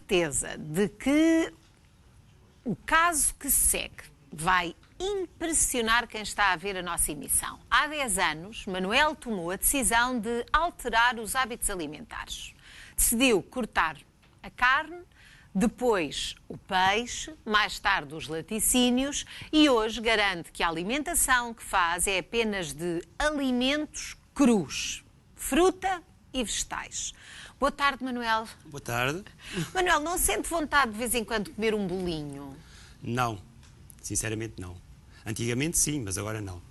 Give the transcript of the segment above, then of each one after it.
certeza de que o caso que segue vai impressionar quem está a ver a nossa emissão. Há 10 anos, Manuel tomou a decisão de alterar os hábitos alimentares. Decidiu cortar a carne, depois o peixe, mais tarde os laticínios e hoje garante que a alimentação que faz é apenas de alimentos crus, fruta e vegetais. Boa tarde, Manuel. Boa tarde. Manuel, não sente vontade de vez em quando comer um bolinho? Não, sinceramente não. Antigamente sim, mas agora não.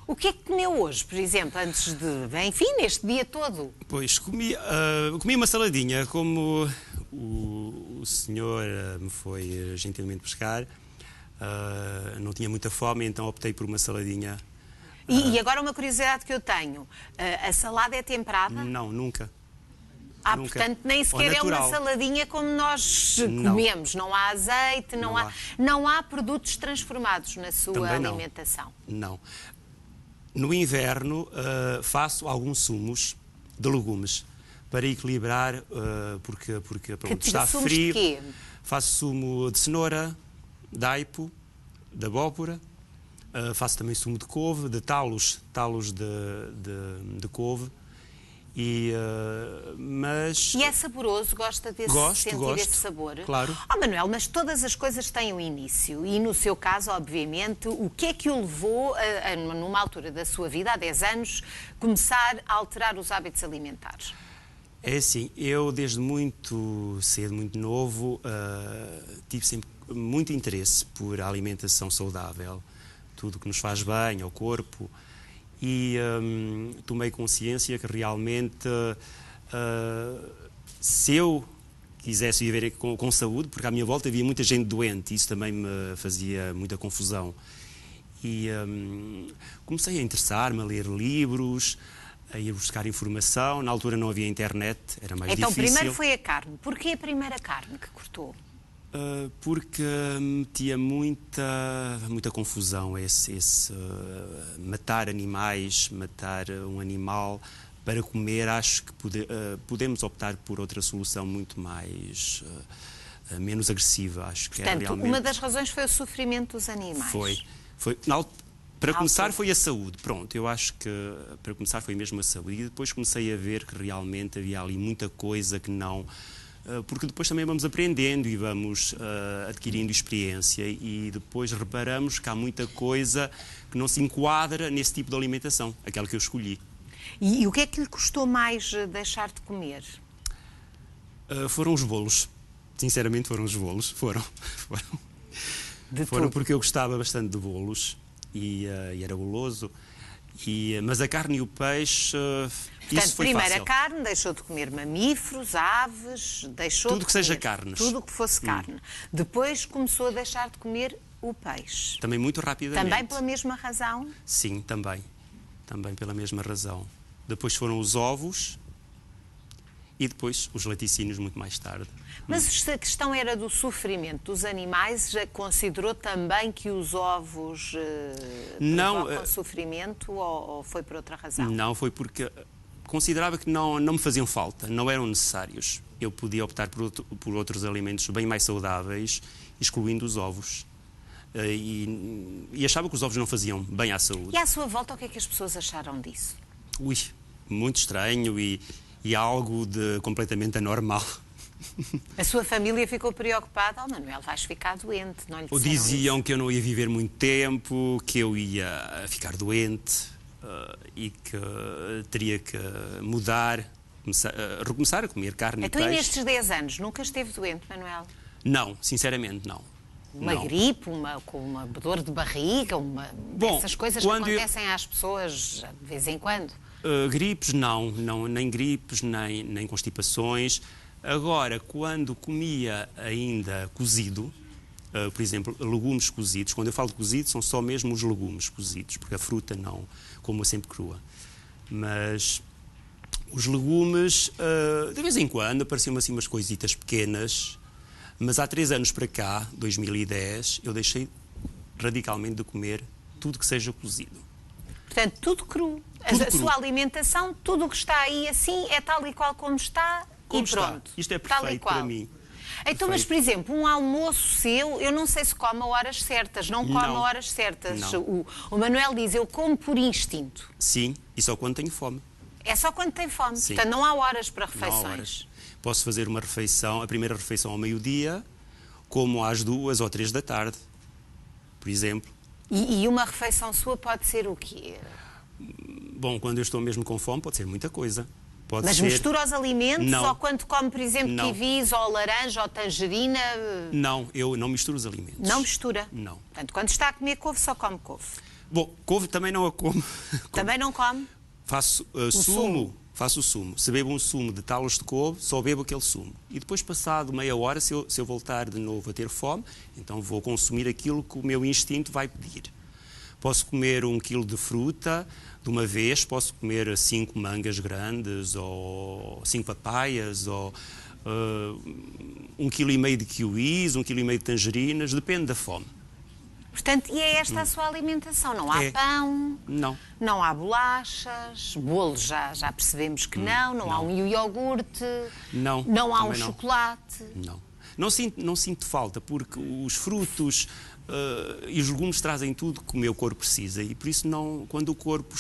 O que é que comeu hoje, por exemplo, antes de... Enfim, neste dia todo? Pois, comi uma saladinha, como o senhor me foi gentilmente buscar. Não tinha muita fome, então optei por uma saladinha. E agora uma curiosidade que eu tenho. A salada é temperada? Não, nunca. Nunca. Portanto, nem sequer é uma saladinha como nós comemos. Não há azeite, não há produtos transformados na sua alimentação. Não. No inverno faço alguns sumos de legumes para equilibrar, porque pronto, está frio. De quê? Faço sumo de cenoura, de aipo, de abóbora, faço também sumo de couve, de talos de couve. E é saboroso? Gosta de sentir esse sabor? Claro. Manuel, mas todas as coisas têm um início e no seu caso, obviamente, o que é que o levou, numa altura da sua vida, há 10 anos, começar a alterar os hábitos alimentares? É assim, eu desde muito cedo, muito novo, tive sempre muito interesse por alimentação saudável, tudo que nos faz bem ao corpo. E tomei consciência que realmente, se eu quisesse viver com saúde, porque à minha volta havia muita gente doente, isso também me fazia muita confusão. E comecei a interessar-me, a ler livros, a ir buscar informação. Na altura não havia internet, era mais difícil. Então primeiro foi a carne. Porquê a primeira carne que cortou? Porque metia muita confusão esse matar animais, matar um animal para comer. Acho que podemos optar por outra solução muito mais menos agressiva. Acho que portanto, realmente... uma das razões foi o sofrimento dos animais. Foi. Para começar foi a saúde. Pronto, eu acho que para começar foi mesmo a saúde. E depois comecei a ver que realmente havia ali muita coisa que não... Porque depois também vamos aprendendo e vamos adquirindo experiência e depois reparamos que há muita coisa que não se enquadra nesse tipo de alimentação, aquela que eu escolhi. E o que é que lhe custou mais deixar de comer? Foram os bolos. Sinceramente foram os bolos. Foram porque eu gostava bastante de bolos e era goloso. Mas a carne e o peixe, isso foi primeiro fácil. A carne, deixou de comer mamíferos, aves, deixou tudo de que comer seja carnes. tudo o que fosse carne. Depois começou a deixar de comer o peixe. Também muito rapidamente. Também pela mesma razão? Sim, também pela mesma razão. Depois foram os ovos e depois os laticínios muito mais tarde. Mas se a questão era do sofrimento dos animais, já considerou também que os ovos provocam sofrimento ou foi por outra razão? Não, foi porque considerava que não me faziam falta, não eram necessários. Eu podia optar por outros alimentos bem mais saudáveis, excluindo os ovos. E achava que os ovos não faziam bem à saúde. E à sua volta, o que é que as pessoas acharam disso? Muito estranho e algo de completamente anormal. A sua família ficou preocupada? Manuel, vais ficar doente, não lhe disseram diziam isso? que eu não ia viver muito tempo, que eu ia ficar doente e que teria que mudar, recomeçar a comer carne e peixe. Então, e nestes 10 anos, nunca esteve doente, Manuel? Não, sinceramente não. Uma gripe, com uma dor de barriga, essas coisas que acontecem às pessoas de vez em quando? Gripes, não, nem gripes, nem constipações. Agora, quando comia ainda cozido, por exemplo, legumes cozidos, quando eu falo de cozido, são só mesmo os legumes cozidos, porque a fruta não, como sempre crua. Mas os legumes, de vez em quando, apareciam assim umas coisitas pequenas, mas há 3 anos para cá, 2010, eu deixei radicalmente de comer tudo que seja cozido. Portanto, tudo cru. A sua alimentação, tudo o que está aí assim, é tal e qual como está e pronto. Isto é perfeito para mim. Então, mas, por exemplo, um almoço seu, eu não sei se come a horas certas, não come a horas certas. O Manuel diz, eu como por instinto. Sim, e só quando tenho fome. É só quando tem fome. Sim. Portanto, não há horas para Não há refeições. horas. Posso fazer uma refeição, a primeira refeição ao meio-dia, como às 2 ou 3 da tarde, por exemplo. E uma refeição sua pode ser o quê? Bom, quando eu estou mesmo com fome, pode ser muita coisa. Pode Mas ser... mistura os alimentos? Não. Ou quando come, por exemplo, Não. kiwis, ou laranja, ou tangerina? Não, eu não misturo os alimentos. Não mistura? Não. Portanto, quando está a comer couve, só come couve. Bom, couve também não a como. Também não come? Faço sumo. Faço o sumo. Se bebo um sumo de talos de couve, só bebo aquele sumo. E depois, passado meia hora, se eu voltar de novo a ter fome, então vou consumir aquilo que o meu instinto vai pedir. Posso comer 1 quilo de fruta de uma vez, posso comer 5 mangas grandes, ou 5 papaias, ou 1,5 kg de kiwis, 1,5 kg de tangerinas, depende da fome. Portanto, e é esta a sua alimentação? Não há pão? Não. Não há bolachas? Bolos já percebemos que não há um iogurte? Não. Não há um Também não. chocolate? Não. Não sinto falta, porque os frutos e os legumes trazem tudo que o meu corpo precisa. E por isso, quando o corpo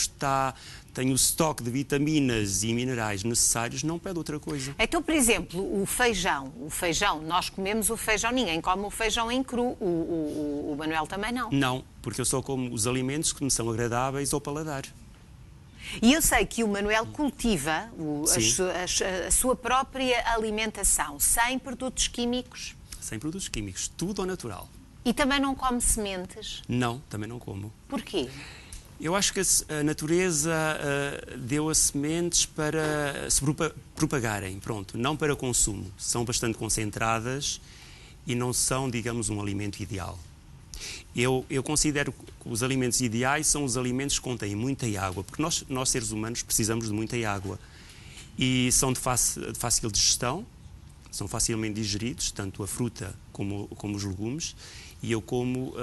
tem o estoque de vitaminas e minerais necessários, não pede outra coisa. Então, por exemplo, o feijão, nós comemos o feijão, ninguém come o feijão em cru, o Manuel também não. Não, porque eu só como os alimentos que me são agradáveis ao paladar. E eu sei que o Manuel cultiva Sim. a sua própria alimentação, sem produtos químicos. Sem produtos químicos, tudo ao natural. E também não come sementes. Não, também não como. Porquê? Eu acho que a natureza deu as sementes para se propagarem, pronto, não para consumo. São bastante concentradas e não são, digamos, um alimento ideal. Eu considero que os alimentos ideais são os alimentos que contêm muita água, porque nós seres humanos precisamos de muita água. E são de fácil digestão, são facilmente digeridos, tanto a fruta como os legumes. E eu como,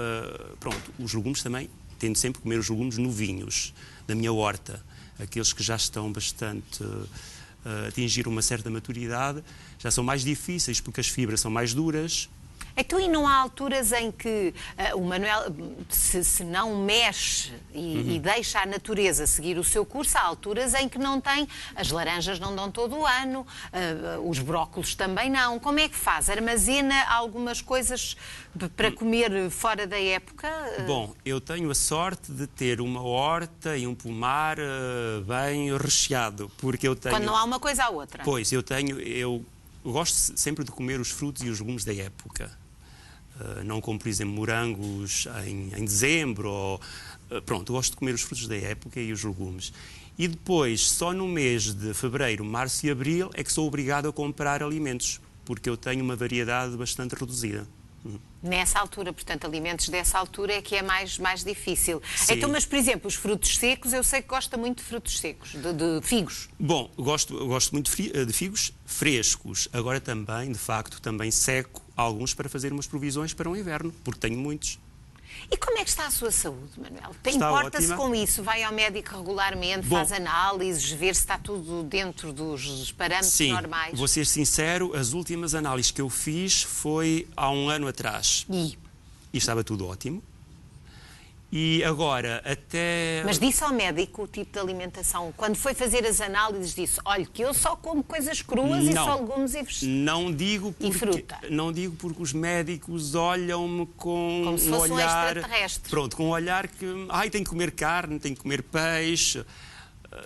os legumes também, tendo sempre a comer os legumes novinhos, da minha horta. Aqueles que já estão bastante a atingir uma certa maturidade, já são mais difíceis, porque as fibras são mais duras. Então, e não há alturas em que o Manuel, se não mexe e deixa a natureza seguir o seu curso, há alturas em que não tem, as laranjas não dão todo o ano, os brócolos também não. Como é que faz? Armazena algumas coisas para comer fora da época? Bom, eu tenho a sorte de ter uma horta e um pomar bem recheado, porque eu tenho... Quando não há uma coisa, há outra. Pois, eu gosto sempre de comer os frutos e os legumes da época. Não como, por exemplo, morangos em dezembro. Pronto, eu gosto de comer os frutos da época e os legumes. E depois, só no mês de fevereiro, março e abril, é que sou obrigado a comprar alimentos, porque eu tenho uma variedade bastante reduzida. Nessa altura, portanto, alimentos dessa altura é que é mais difícil. Sim. Então, mas, por exemplo, os frutos secos, eu sei que gosta muito de frutos secos, de figos. Bom, gosto muito de figos frescos. Agora também, de facto, também seco alguns para fazer umas provisões para o inverno, porque tenho muitos. E como é que está a sua saúde, Manuel? Está Importa-se ótima. com isso? Vai ao médico regularmente, Bom, faz análises, ver se está tudo dentro dos parâmetros normais? Sim, vou ser sincero, as últimas análises que eu fiz foi há 1 ano atrás. E estava tudo ótimo. E agora, até... Mas disse ao médico o tipo de alimentação? Quando foi fazer as análises, disse, olha, que eu só como coisas cruas e só legumes e vegetais. Não digo porque, e fruta. Não digo porque os médicos olham-me com como se um fosse olhar... um extraterrestre. Pronto, com um olhar que... tem que comer carne, tem que comer peixe...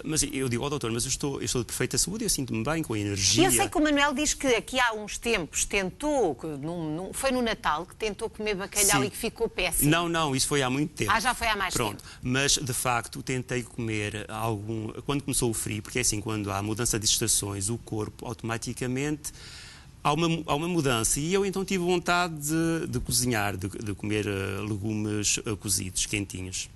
Mas eu digo ao doutor, mas eu estou de perfeita saúde, eu sinto-me bem, com energia. E eu sei que o Manuel diz que aqui há uns tempos tentou, foi no Natal, que tentou comer bacalhau. Sim. E que ficou péssimo. Não, isso foi há muito tempo. Já foi há mais tempo. Pronto, mas de facto tentei comer quando começou o frio, porque é assim, quando há mudança de estações, o corpo automaticamente... Há uma mudança e eu então tive vontade de cozinhar, de comer legumes cozidos, quentinhos.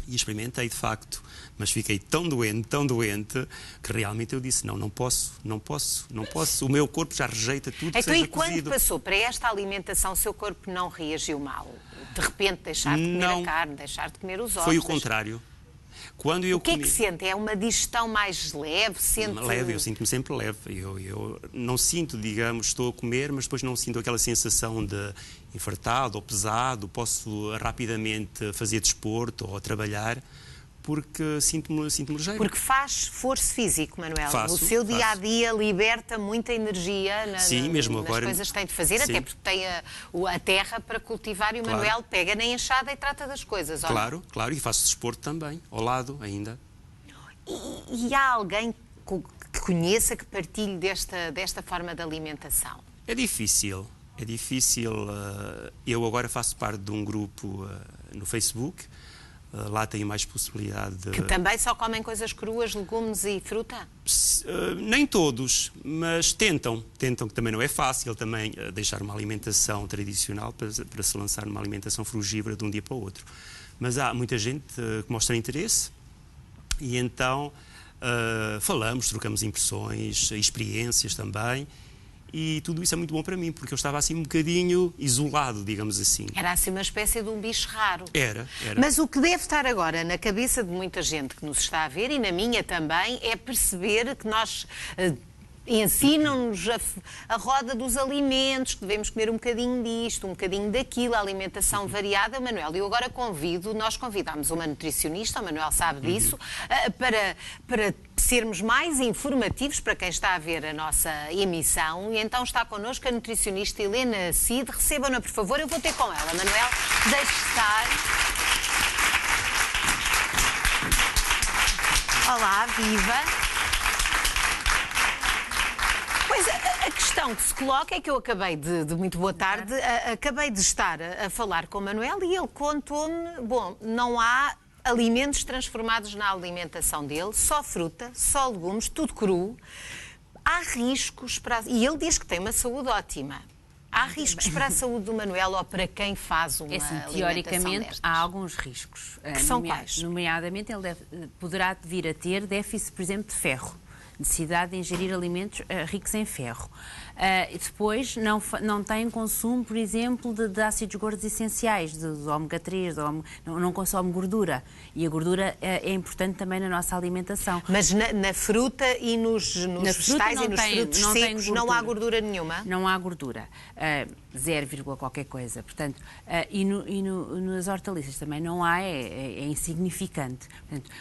E experimentei, de facto, mas fiquei tão doente, que realmente eu disse, não posso. O meu corpo já rejeita tudo que então, seja e quando cozido. passou para esta alimentação, o seu corpo não reagiu mal? De repente deixar de comer a carne, deixar de comer os ovos? Foi o contrário. Quando eu O que é que sente? É uma digestão mais leve? Leve, eu sinto-me sempre leve. Eu não sinto, digamos, estou a comer, mas depois não sinto aquela sensação de infartado ou pesado, posso rapidamente fazer desporto ou trabalhar, porque sinto-me ligeiro. Porque faz esforço físico, Manuel. Faço, o seu dia-a-dia liberta muita energia Sim, mesmo nas agora, coisas que tem de fazer, sim. até porque tem a terra para cultivar e o Manuel pega na enxada e trata das coisas. Claro, e faço desporto também, ao lado ainda. E há alguém que conheça, que partilhe desta forma de alimentação? É difícil. Eu agora faço parte de um grupo no Facebook. Lá tenho mais possibilidade de... Que também só comem coisas cruas, legumes e fruta? Nem todos, mas tentam, que também não é fácil também deixar uma alimentação tradicional para se lançar numa alimentação frugívora de um dia para o outro. Mas há muita gente que mostra interesse e então falamos, trocamos impressões, experiências também. E tudo isso é muito bom para mim, porque eu estava assim um bocadinho isolado, digamos assim. Era assim uma espécie de um bicho raro. Era. Mas o que deve estar agora na cabeça de muita gente que nos está a ver, e na minha também, é perceber que nós... ensinam-nos a roda dos alimentos, que devemos comer um bocadinho disto, um bocadinho daquilo, a alimentação variada. Manuel, eu agora nós convidámos uma nutricionista, o Manuel sabe disso, para sermos mais informativos para quem está a ver a nossa emissão. E então está connosco a nutricionista Helena Cid. Recebam-na, por favor, eu vou ter com ela. Manuel, deixe estar. Olá, viva! Pois, a questão que se coloca é que eu acabei de muito boa tarde, acabei de estar a falar com o Manuel e ele contou-me, não há alimentos transformados na alimentação dele, só fruta, só legumes, tudo cru. Há riscos para... E ele diz que tem uma saúde ótima. Há riscos para a saúde do Manuel ou para quem faz uma alimentação teoricamente, destas? há alguns riscos. Que são quais? Nomeadamente, ele poderá vir a ter déficit, por exemplo, de ferro. Necessidade de ingerir alimentos ricos em ferro. E depois não tem consumo, por exemplo, de ácidos gordos essenciais, de ômega 3, não consome gordura. E a gordura é importante também na nossa alimentação. Mas na fruta e nos vegetais e nos frutos secos não há gordura nenhuma? Não há gordura. 0, qualquer coisa. Portanto, nas hortaliças também não há, é insignificante. Portanto,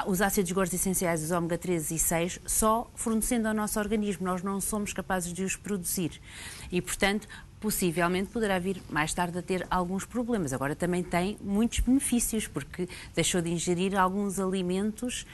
os ácidos gordos essenciais, os ômega 3 e 6, só fornecendo ao nosso organismo. Nós não somos capazes de os produzir. E, portanto, possivelmente poderá vir mais tarde a ter alguns problemas. Agora também tem muitos benefícios, porque deixou de ingerir alguns alimentos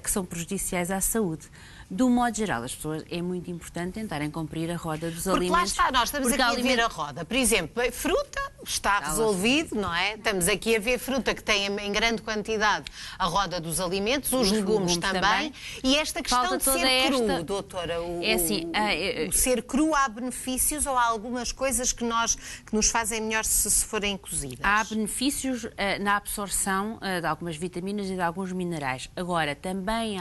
que são prejudiciais à saúde. Do modo geral, as pessoas, é muito importante tentarem cumprir a roda dos alimentos. Porque lá está, nós estamos aqui a ver a roda. Por exemplo, fruta está resolvido, não é? Estamos aqui a ver fruta que tem em grande quantidade a roda dos alimentos, os legumes também. E esta questão de ser cru, doutora, o ser cru, há benefícios ou há algumas coisas que nos fazem melhor se forem cozidas? Há benefícios na absorção de algumas vitaminas e de alguns minerais. Agora, também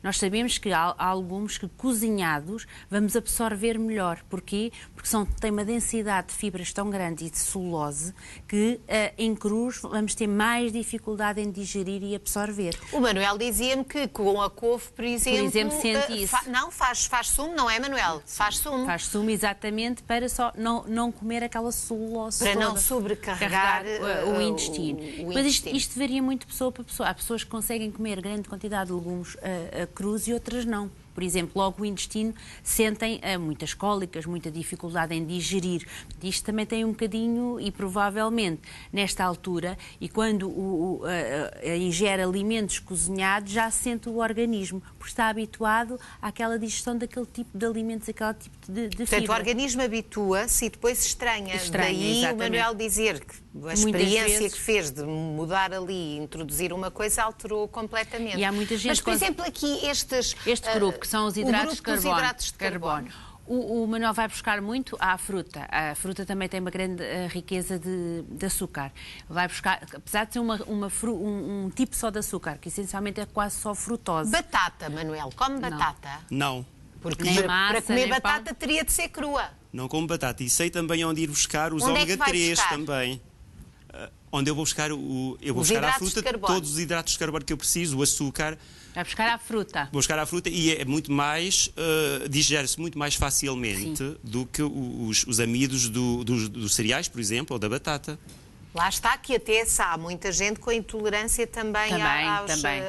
nós sabemos que há legumes que, cozinhados, vamos absorver melhor. Porquê? Porque têm uma densidade de fibras tão grande e de celulose que, em crus, vamos ter mais dificuldade em digerir e absorver. O Manuel dizia-me que com a couve, por exemplo sente isso. Faz sumo, não é, Manuel? Faz sumo. Faz sumo, exatamente, para só não comer aquela celulose para toda, não sobrecarregar o intestino. Mas isto varia muito de pessoa para pessoa. Há pessoas que conseguem comer grande quantidade de legumes crus e outras não. Por exemplo, logo o intestino sentem muitas cólicas, muita dificuldade em digerir. Isto também tem um bocadinho, e provavelmente nesta altura, e quando ingere alimentos cozinhados, já sente o organismo, porque está habituado àquela digestão daquele tipo de alimentos, aquele tipo de fibra. Portanto, o organismo habitua-se e depois estranha. Daí exatamente. O Manuel dizer que a experiência que fez de mudar ali e introduzir uma coisa alterou completamente. E há muita gente. Mas, por exemplo, aqui este grupo, que são os hidratos de carbono. O Manuel vai buscar muito à fruta. A fruta também tem uma grande riqueza de açúcar. Vai buscar, apesar de ser um tipo só de açúcar, que essencialmente é quase só frutose. Batata, Manuel, come batata? Não. Porque massa, para comer batata pão. Teria de ser crua. Não como batata. E sei também onde ir buscar os ômega 3 também. onde eu vou buscar, à fruta todos os hidratos de carbono que eu preciso, o açúcar. Vai buscar à fruta. Vou buscar à fruta e é muito mais, digere-se muito mais facilmente do que os amidos dos cereais, por exemplo, ou da batata. Lá está que até há muita gente com intolerância também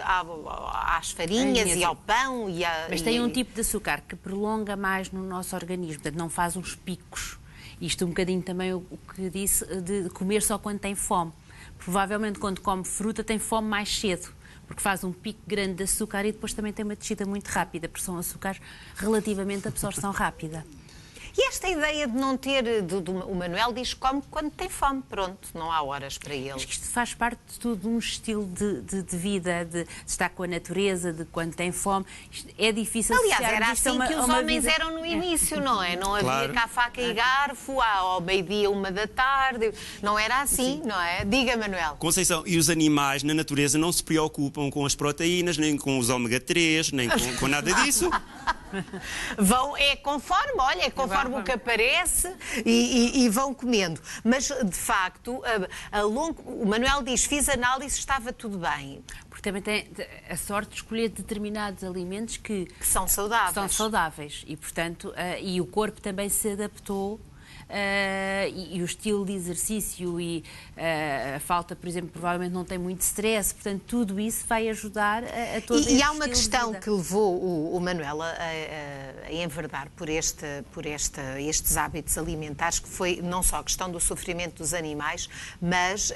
às farinhas e ao pão. Mas tem um tipo de açúcar que prolonga mais no nosso organismo, portanto não faz uns picos. Isto um bocadinho também o que disse de comer só quando tem fome. Provavelmente quando come fruta tem fome mais cedo, porque faz um pico grande de açúcar e depois também tem uma descida muito rápida, porque são açúcares relativamente de absorção rápida. E esta ideia de não ter, o Manuel diz que come quando tem fome, pronto, não há horas para ele. Acho que isto faz parte de tudo um estilo de vida, de estar com a natureza, de quando tem fome. Isto é difícil associar. Aliás, era assim que os homens eram no início, não é? Não havia cá faca e garfo, ao meio-dia, 1h, não era assim, não é? Diga, Manuel. Conceição, e os animais na natureza não se preocupam com as proteínas, nem com os ômega 3, nem com nada disso. É conforme o que aparece e vão comendo. Mas, de facto, o Manuel diz, fiz análise, estava tudo bem. Porque também tem a sorte de escolher determinados alimentos que são saudáveis. E, portanto, e o corpo também se adaptou. E o estilo de exercício e a falta, por exemplo, provavelmente não tem muito stress, portanto tudo isso vai ajudar a todo este E há uma questão que levou o Manuel a enverdar por estes hábitos alimentares, que foi não só a questão do sofrimento dos animais, mas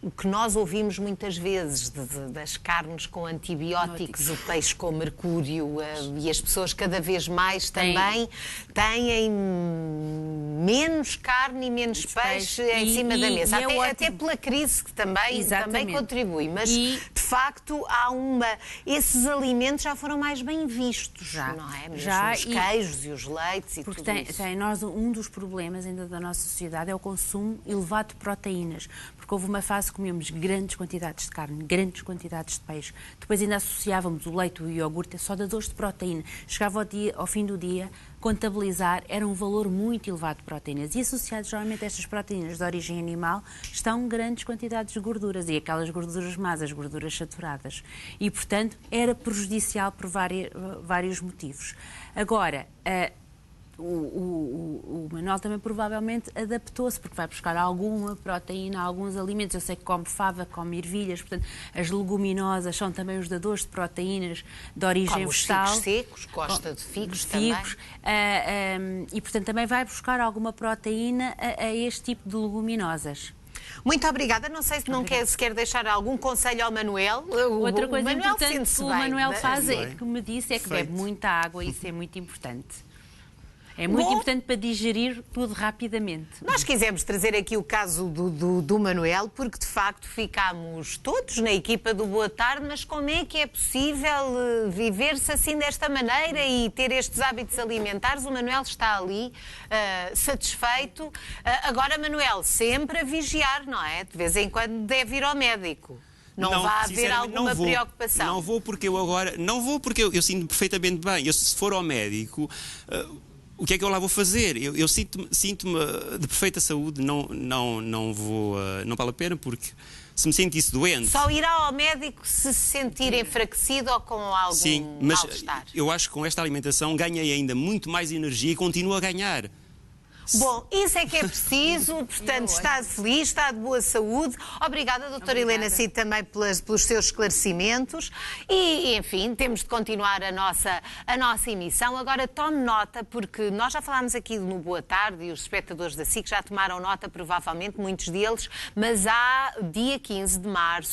o que nós ouvimos muitas vezes das carnes com antibióticos, o peixe com mercúrio, e as pessoas cada vez mais também têm menos carne e menos peixe em cima da mesa. Até pela crise que também contribui. Mas, de facto, esses alimentos já foram mais bem vistos, não é? Mesmo os queijos e os leites e tudo isso. Um dos problemas ainda da nossa sociedade é o consumo elevado de proteínas. Porque houve uma fase que comíamos grandes quantidades de carne, grandes quantidades de peixe. Depois ainda associávamos o leite e o iogurte só dadores de proteína. Chegava ao fim do dia, contabilizar, era um valor muito elevado de proteínas. E associados geralmente a estas proteínas de origem animal estão grandes quantidades de gorduras. E aquelas gorduras más, as gorduras saturadas. E, portanto, era prejudicial por vários motivos. Agora, o Manuel também provavelmente adaptou-se, porque vai buscar alguma proteína, alguns alimentos. Eu sei que come fava, come ervilhas, portanto, as leguminosas são também os dadores de proteínas de origem vegetal. Os figos secos, gosta de figos também. E, portanto, também vai buscar alguma proteína a este tipo de leguminosas. Muito obrigada. Não sei se quer deixar algum conselho ao Manuel. Outra coisa importante que o Manuel faz, que me disse, é que bebe muita água, e isso é muito importante. É muito importante para digerir tudo rapidamente. Nós quisemos trazer aqui o caso do Manuel, porque de facto ficámos todos na equipa do Boa Tarde, mas como é que é possível viver-se assim desta maneira e ter estes hábitos alimentares? O Manuel está ali satisfeito. Agora, Manuel, sempre a vigiar, não é? De vez em quando deve ir ao médico. Não vai haver alguma preocupação? Não vou porque eu sinto-me perfeitamente bem. Eu, se for ao médico... o que é que eu lá vou fazer? Eu sinto-me de perfeita saúde, não vale a pena, porque se me sentisse doente... Só irá ao médico se sentir enfraquecido ou com algum mal-estar? Eu acho que com esta alimentação ganhei ainda muito mais energia e continuo a ganhar. Bom, isso é que é preciso, portanto, está feliz, está de boa saúde. Obrigada, doutora Helena Cid, também pelos seus esclarecimentos. E, enfim, temos de continuar a nossa emissão. Agora, tome nota, porque nós já falámos aqui no Boa Tarde e os espectadores da SIC já tomaram nota, provavelmente, muitos deles, mas há dia 15 de março,